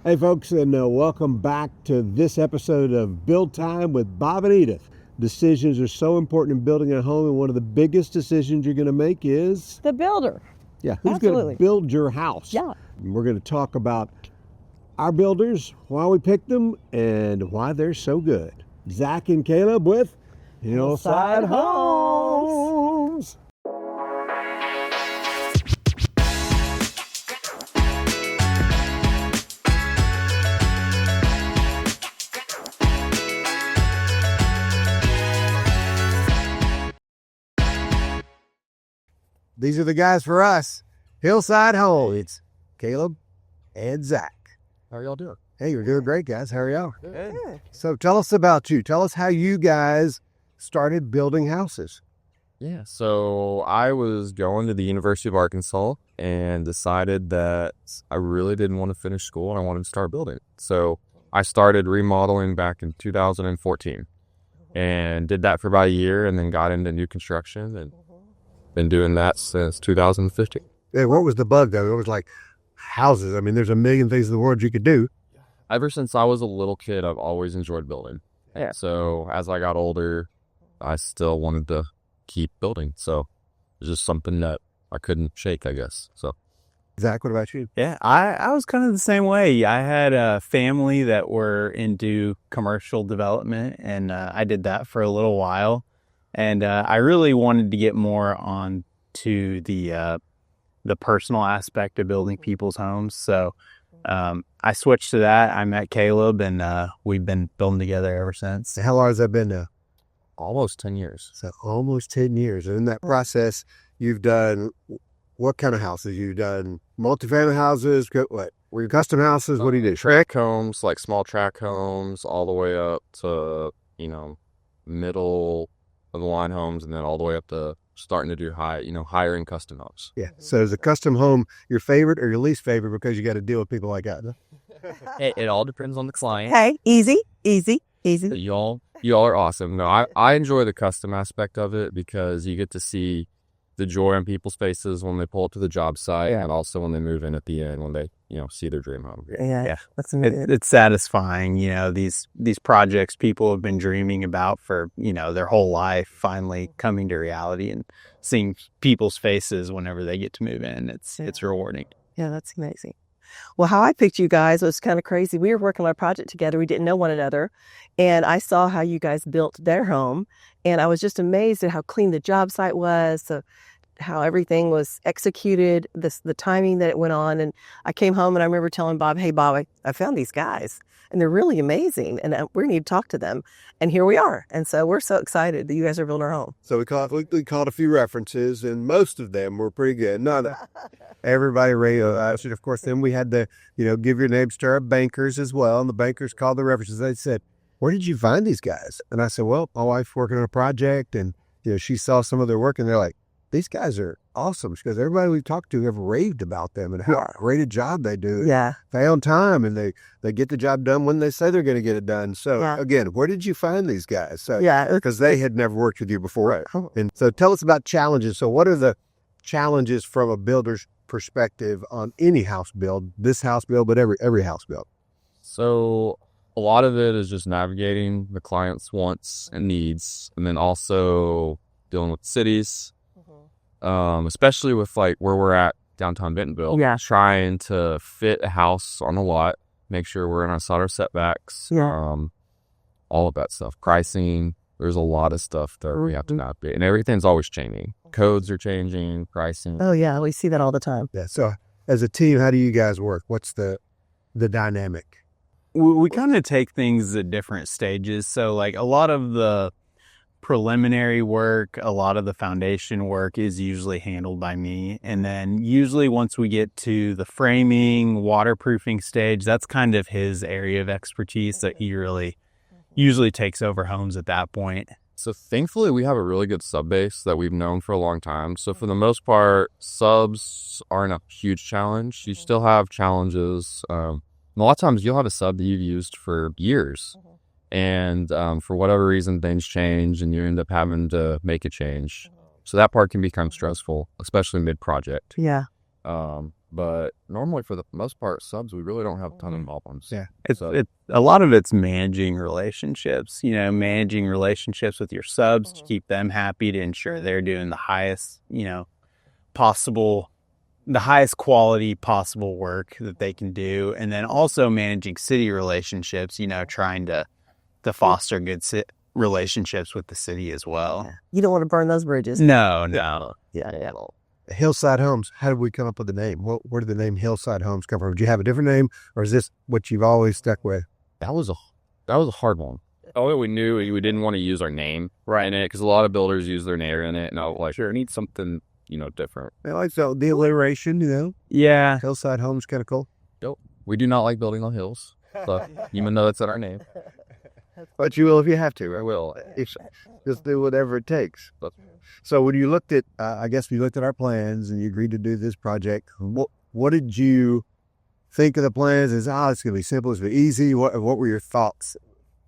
Hey, folks, and welcome back to this episode of Build Time with Bob and Edith. Decisions are so important in building a home, and one of the biggest decisions you're going to make is the builder. Yeah, who's going to build your house? Yeah. And we're going to talk about our builders, why we picked them, and why they're so good. Zach and Caleb with Hillside Homes. These are the guys for us, Hillside Homes. It's Caleb and Zach. How are y'all doing? Hey, you're doing great, guys. How are y'all? Good. So tell us about you. Tell us how you guys started building houses. Yeah, so I was going to the University of Arkansas and decided that I really didn't want to finish school and I wanted to start building. So I started remodeling back in 2014 and did that for about a year and then got into new construction and been doing that since 2015. Yeah, what was the bug, though? It was like houses. I mean, there's a million things in the world you could do. Ever since I was a little kid, I've always enjoyed building. Yeah. So as I got older, I still wanted to keep building. So it's just something that I couldn't shake, I guess. So, Zach, what about you? Yeah, I was kind of the same way. I had a family that were into commercial development, and I did that for a little while. And I really wanted to get more on to the personal aspect of building people's homes. So I switched to that. I met Caleb, and we've been building together ever since. How long has that been now? almost 10 years. So almost 10 years. And in that process, you've done what kind of houses? You've done multifamily houses? What? Were you custom houses? What do you do? Tract homes, like small tract homes, all the way up to, middle of the line homes, and then all the way up to starting to do higher end custom homes. Yeah. So is a custom home your favorite or your least favorite because you got to deal with people like that? It all depends on the client. Hey, easy. Y'all are awesome. No, I enjoy the custom aspect of it because you get to see the joy on people's faces when they pull up to the job site, and also when they move in at the end, when they, see their dream home. Yeah. It's satisfying, these projects people have been dreaming about for, their whole life finally coming to reality, and seeing people's faces whenever they get to move in. It's rewarding. Yeah, that's amazing. Well, how I picked you guys was kind of crazy. We were working on a project together. We didn't know one another. And I saw how you guys built their home. And I was just amazed at how clean the job site was, how everything was executed, the timing that it went on. And I came home and I remember telling Bob, hey, Bob, I found these guys. And they're really amazing. And we're going to need to talk to them. And here we are. And so we're so excited that you guys are building our home. So we called a few references, and most of them were pretty good. Not everybody raved. Of course, then we had the, give your names to our bankers as well. And the bankers called the references. They said, where did you find these guys? And I said, well, my wife's working on a project, and, she saw some of their work, and they're like, these guys are awesome, because everybody we've talked to have raved about them and how great a job they do. Yeah. Found time, and they get the job done when they say they're going to get it done. So again, where did you find these guys? So, because they had never worked with you before. Right. And so tell us about challenges. So what are the challenges from a builder's perspective on any house build, this house build, but every house build? So a lot of it is just navigating the client's wants and needs, and then also dealing with cities. Especially with like where we're at downtown Bentonville, trying to fit a house on the lot, make sure we're in our solid setbacks, all of that stuff. Pricing, there's a lot of stuff that we have to navigate, and everything's always changing. Codes are changing, pricing. Oh yeah, we see that all the time. Yeah. So as a team, how do you guys work? What's the dynamic? We kind of take things at different stages. So like a lot of the preliminary work, a lot of the foundation work is usually handled by me. And then usually once we get to the framing, waterproofing stage, that's kind of his area of expertise that he really usually takes over homes at that point. So thankfully we have a really good sub base that we've known for a long time. So for the most part, subs aren't a huge challenge. You still have challenges. And a lot of times you'll have a sub that you've used for years. And for whatever reason, things change and you end up having to make a change. So that part can become stressful, especially mid-project. Yeah. But normally, for the most part, subs, we really don't have a ton of problems. Yeah. It's a lot of it's managing relationships, managing relationships with your subs to keep them happy, to ensure they're doing the highest, the highest quality possible work that they can do. And then also managing city relationships, trying to foster good relationships with the city as well. You don't want to burn those bridges. No. Yeah. Hillside Homes. How did we come up with the name? Where did the name Hillside Homes come from? Did you have a different name, or is this what you've always stuck with? That was a hard one. Oh, we knew we didn't want to use our name in it because a lot of builders use their name in it, and I was like, sure, I need something different. I like the alliteration. Yeah. Hillside Homes, kind of cool. Nope, we do not like building on hills, so even though it's in our name. But you will if you have to. Right? I will. Just do whatever it takes. So when you looked at, I guess we looked at our plans and you agreed to do this project, what did you think of the plans? It's going to be simple, it's going to be easy. What were your thoughts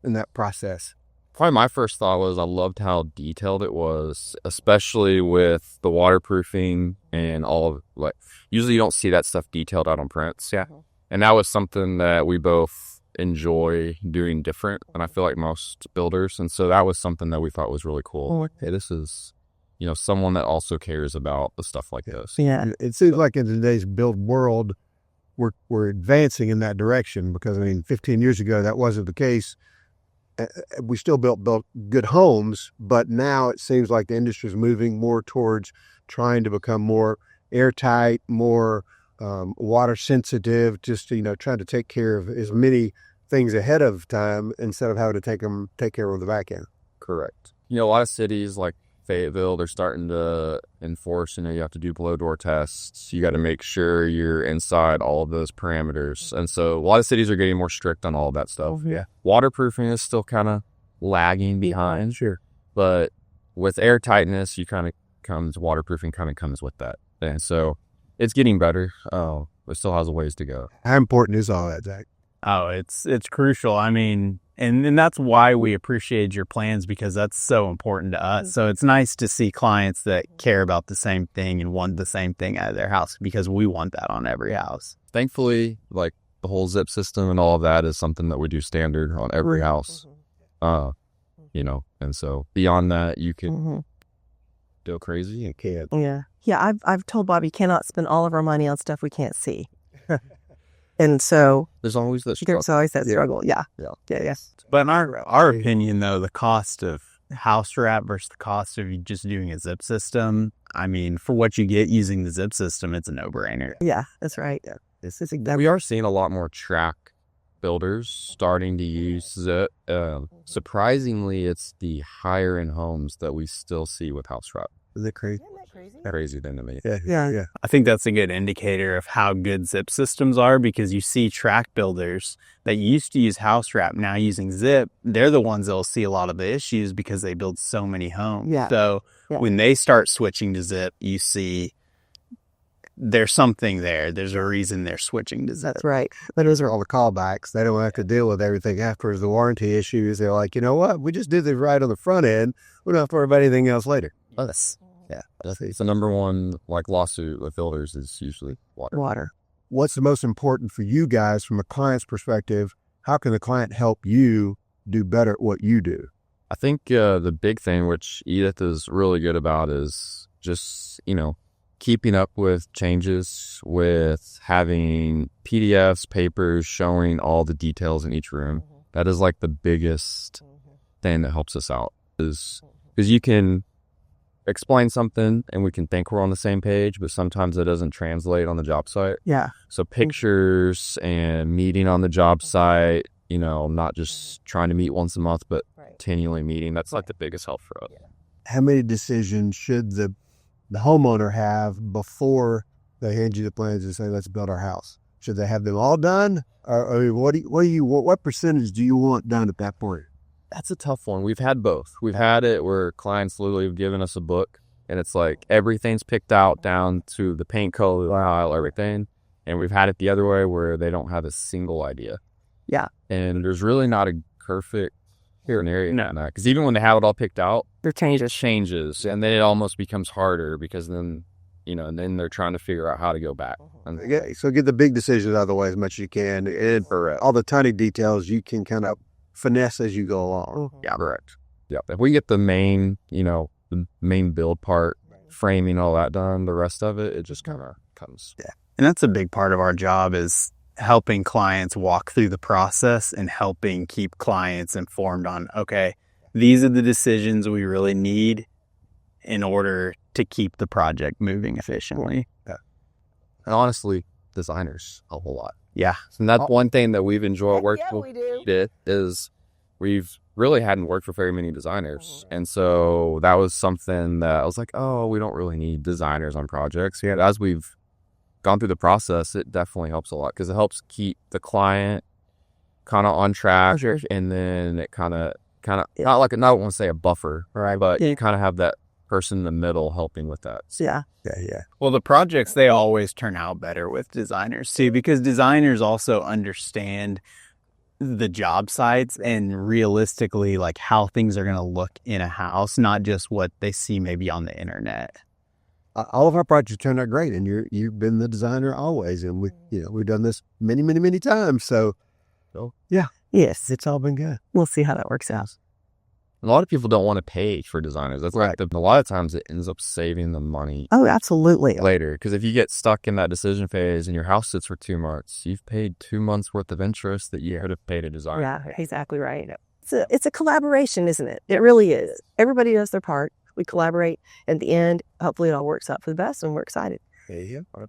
in that process? Probably my first thought was I loved how detailed it was, especially with the waterproofing and all of, usually you don't see that stuff detailed out on prints. Yeah. And that was something that we both enjoy doing different, and I feel like most builders. And so that was something that we thought was really cool. Hey, this is someone that also cares about the stuff like this. Yeah. It seems like in today's build world, we're advancing in that direction, because 15 years ago that wasn't the case. We still built good homes, but now it seems like the industry is moving more towards trying to become more airtight, more water sensitive, just trying to take care of as many things ahead of time instead of having to take care of the back end. Correct. A lot of cities like Fayetteville, they're starting to enforce, you have to do blow door tests. You got to make sure you're inside all of those parameters. And so a lot of cities are getting more strict on all of that stuff. Yeah. Waterproofing is still kind of lagging behind. Sure. But with air tightness, waterproofing kind of comes with that. And so it's getting better. It still has a ways to go. How important is all that, Zach? Oh, it's crucial. And that's why we appreciate your plans, because that's so important to us. So it's nice to see clients that care about the same thing and want the same thing out of their house, because we want that on every house. Thankfully, the whole zip system and all of that is something that we do standard on every house. And so beyond that, you can go crazy and can't. Yeah. I've told Bob you cannot spend all of our money on stuff we can't see. And so there's always that struggle. There's always that struggle. Yeah. But in our opinion, though, the cost of house wrap versus the cost of just doing a zip system, for what you get using the zip system, it's a no-brainer. Yeah, that's right. Yeah. This is exactly. We are seeing a lot more track builders starting to use zip. Surprisingly, it's the higher-end homes that we still see with house wrap. Is it crazy? Crazy then to me. Yeah. I think that's a good indicator of how good zip systems are, because you see track builders that used to use house wrap now using zip. They're the ones that'll see a lot of the issues because they build so many homes. Yeah. So when they start switching to zip, you see there's something there. There's a reason they're switching to zip. That's right. But those are all the callbacks. They don't have to deal with everything afterwards. The warranty issues, they're like, you know what? We just did this right on the front end. We don't have to worry about anything else later. It's the number one lawsuit with builders is usually water. What's the most important for you guys from a client's perspective? How can the client help you do better at what you do? I think the big thing, which Edith is really good about, is just, keeping up with changes, with having PDFs, papers showing all the details in each room. That is the biggest thing that helps us out, is because you can explain something and we can think we're on the same page, but sometimes it doesn't translate on the job site. Yeah. So pictures and meeting on the job site, not just trying to meet once a month, but continually meeting. That's the biggest help for us. How many decisions should the homeowner have before they hand you the plans and say, let's build our house? Should they have them all done? Or what percentage do you want done at that point? That's a tough one. We've had both. We've had it where clients literally have given us a book and it's everything's picked out down to the paint color, everything. And we've had it the other way where they don't have a single idea. Yeah. And there's really not a perfect area in that. Because even when they have it all picked out, there changes. And then it almost becomes harder because then, and then they're trying to figure out how to go back. And Yeah, so get the big decisions out of the way as much as you can, and for all the tiny details you can kind of finesse as you go along. yeah, correct. Yeah, if we get the main, the main build part, framing, all that done, the rest of it just kind of comes. Yeah. And that's a big part of our job is helping clients walk through the process and helping keep clients informed on, okay, these are the decisions we really need in order to keep the project moving efficiently. And honestly, designers help a lot. Yeah. And that's one thing that we've enjoyed working Yeah, we with do. Edith is we've really hadn't worked with very many designers. And so that was something that I was like, oh, we don't really need designers on projects. Yeah, as we've gone through the process, it definitely helps a lot because it helps keep the client kind of on track. Sure. And then it kind of not like, I don't want to say a buffer, right? But you kind of have that person in the middle helping with that. So, Yeah. Yeah. Well, the projects, they always turn out better with designers too, because designers also understand the job sites and realistically like how things are going to look in a house, not just what they see maybe on the internet. All of our projects turned out great, and you've been the designer always, and we've done this many, many, many times. So yeah, Yes. it's all been good. We'll see how that works out. a lot of people don't want to pay for designers. That's Right. a lot of times it ends up saving them money Oh, absolutely. later. Because if you get stuck in that decision phase and your house sits for 2 months, you've paid 2 months worth of interest that you would have paid a designer. Yeah, exactly right. It's a collaboration, isn't it? It really is. Everybody does their part. We collaborate. At the end, hopefully it all works out for the best, and we're excited. Yeah, 100%.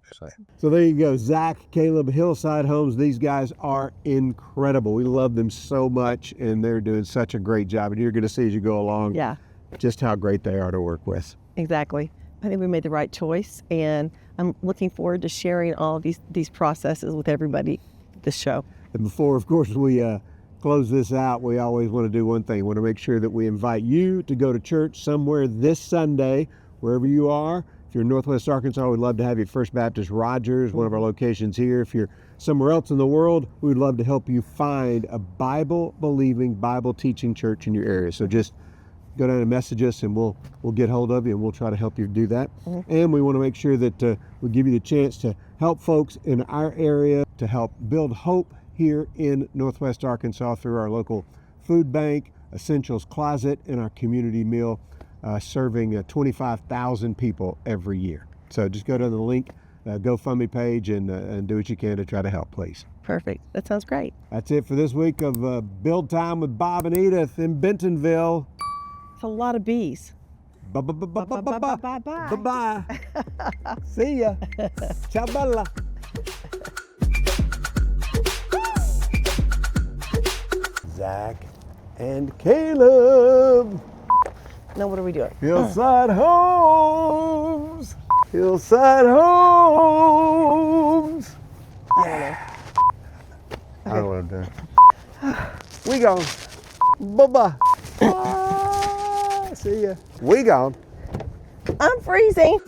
So there you go. Zach, Caleb, Hillside Homes. These guys are incredible. We love them so much, and they're doing such a great job. And you're going to see as you go along Yeah, just how great they are to work with. exactly. I think we made the right choice, and I'm looking forward to sharing all of these processes with everybody this show. And before, of course, we close this out, we always want to do one thing. We want to make sure that we invite you to go to church somewhere this Sunday, wherever you are. If you're in Northwest Arkansas, we'd love to have you at First Baptist Rogers, one of our locations here. If you're somewhere else in the world, we'd love to help you find a Bible-believing, Bible-teaching church in your area. So just go down and message us, and we'll get hold of you, and we'll try to help you do that. And we want to make sure that we give you the chance to help folks in our area to help build hope here in Northwest Arkansas through our local food bank, Essentials Closet, and our community meal, serving 25,000 people every year. So just go to the link, GoFundMe page, and do what you can to try to help, please. Perfect. That sounds great. That's it for this week of Build Time with Bob and Edith in Bentonville. It's a lot of bees. Bye-bye. Bye-bye. See ya. Ciao, bella. Zach and Caleb. Now what are we doing? Hillside Homes. Hillside Homes. I I don't know what I'm doing. We gone. Bye-bye. Bye. See ya. We gone. don't know. I'm freezing.